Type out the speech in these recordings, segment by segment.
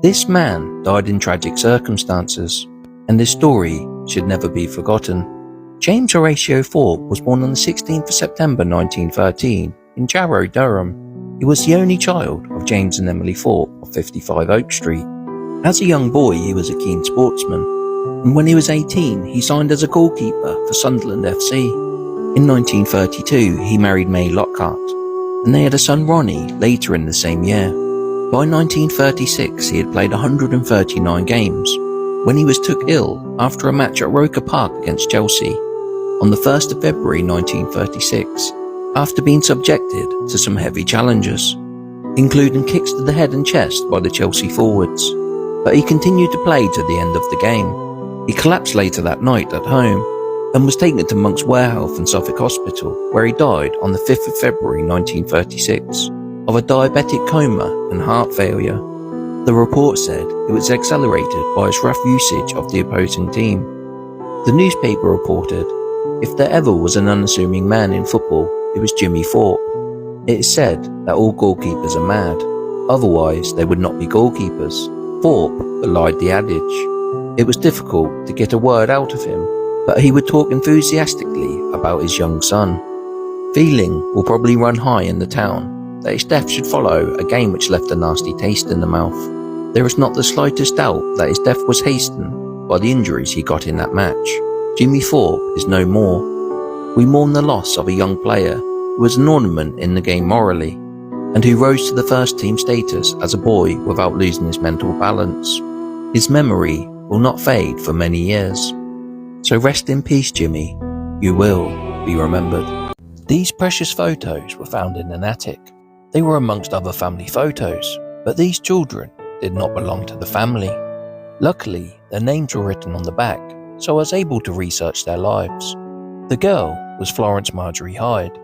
This man died in tragic circumstances, and his story should never be forgotten. James Horatio Thorpe was born on the 16th of September 1913 in Jarrow, Durham. He was the only child of James and Emily Thorpe of 55 Oak Street. As a young boy, he was a keen sportsman, and when he was 18, he signed as a goalkeeper for Sunderland FC. In 1932, he married May Lockhart, and they had a son Ronnie later in the same year. By 1936, he had played 139 games, when he was took ill after a match at Roker Park against Chelsea on the 1st of February 1936, after being subjected to some heavy challenges, including kicks to the head and chest by the Chelsea forwards. But he continued to play to the end of the game. He collapsed later that night at home and was taken to Monk's Warehouse and Suffolk Hospital, where he died on the 5th of February 1936 of a diabetic coma and heart failure. The report said it was accelerated by his rough usage of the opposing team. The newspaper reported, if there ever was an unassuming man in football, it was Jimmy Thorpe. It is said that all goalkeepers are mad, otherwise they would not be goalkeepers. Thorpe belied the adage. It was difficult to get a word out of him, but he would talk enthusiastically about his young son. Feeling will probably run high in the town that his death should follow a game which left a nasty taste in the mouth. There is not the slightest doubt that his death was hastened by the injuries he got in that match. Jimmy Thorpe is no more. We mourn the loss of a young player who was an ornament in the game morally, and who rose to the first team status as a boy without losing his mental balance. His memory will not fade for many years. So rest in peace, Jimmy. You will be remembered. These precious photos were found in an attic. They were amongst other family photos, but these children did not belong to the family. Luckily, their names were written on the back, so I was able to research their lives. The girl was Florence Marjorie Hyde,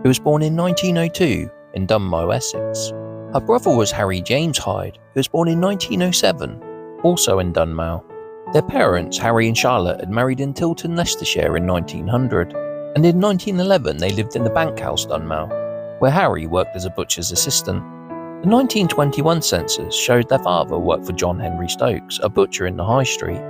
who was born in 1902 in Dunmow, Essex. Her brother was Harry James Hyde, who was born in 1907, also in Dunmow. Their parents, Harry and Charlotte, had married in Tilton, Leicestershire in 1900, and in 1911 they lived in the Bank House, Dunmow, where Harry worked as a butcher's assistant. The 1921 census showed their father worked for John Henry Stokes, a butcher in the High Street.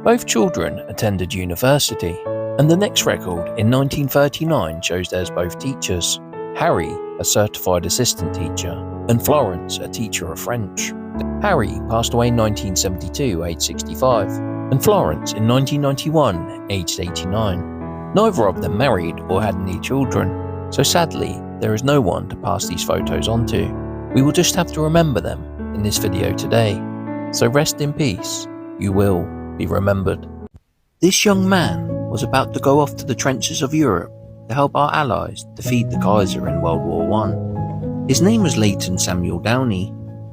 Both children attended university, and the next record in 1939 shows there's both teachers. Harry, a certified assistant teacher, and Florence, a teacher of French. Harry passed away in 1972, aged 65, and Florence in 1991, aged 89. Neither of them married or had any children, so sadly, there is no one to pass these photos on to. We will just have to remember them in this video today. So rest in peace, you will be remembered. This young man was about to go off to the trenches of Europe to help our allies defeat the Kaiser in World War I. His name was Leighton Samuel Downey,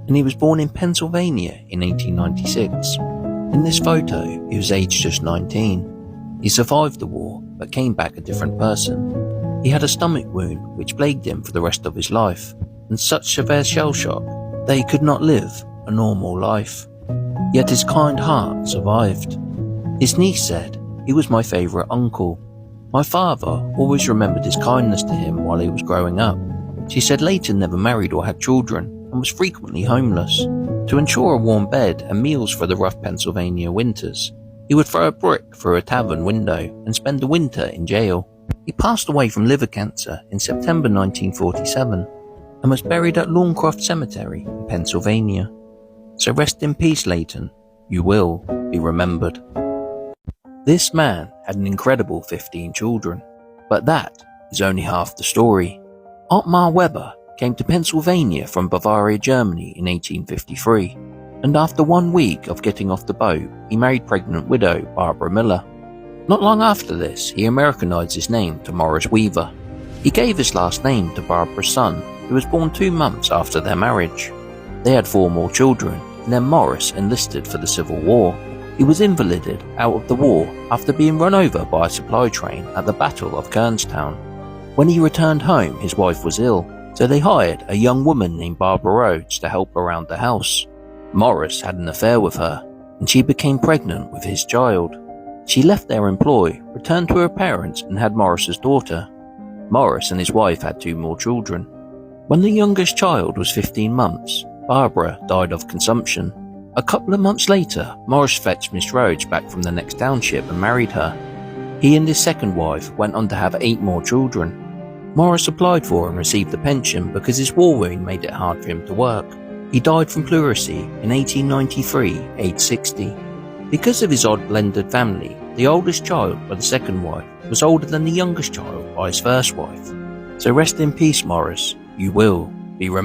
and he was born in Pennsylvania in 1896. In this photo, he was aged just 19. He survived the war, but came back a different person. He had a stomach wound which plagued him for the rest of his life, and such severe shell shock that he could not live a normal life. Yet his kind heart survived. His niece said, "He was my favourite uncle. My father always remembered his kindness to him while he was growing up." She said Leighton never married or had children, and was frequently homeless. To ensure a warm bed and meals for the rough Pennsylvania winters, he would throw a brick through a tavern window and spend the winter in jail. He passed away from liver cancer in September 1947 and was buried at Lawncroft Cemetery in Pennsylvania. So rest in peace, Leighton. You will be remembered. This man had an incredible 15 children, but that is only half the story. Ottmar Weber came to Pennsylvania from Bavaria, Germany in 1853, and after 1 week of getting off the boat, he married pregnant widow Barbara Miller. Not long after this, he Americanized his name to Morris Weaver. He gave his last name to Barbara's son, who was born 2 months after their marriage. They had 4 more children, and then Morris enlisted for the Civil War. He was invalided out of the war after being run over by a supply train at the Battle of Kernstown. When he returned home, his wife was ill, so they hired a young woman named Barbara Rhodes to help around the house. Morris had an affair with her, and she became pregnant with his child. She left their employ, returned to her parents, and had Morris's daughter. Morris and his wife had 2 more children. When the youngest child was 15 months, Barbara died of consumption. A couple of months later, Morris fetched Miss Rhodes back from the next township and married her. He and his second wife went on to have 8 more children. Morris applied for and received a pension because his war wound made it hard for him to work. He died from pleurisy in 1893, aged 60. Because of his odd blended family, the oldest child by the second wife was older than the youngest child by his first wife. So rest in peace, Morris. You will be remembered.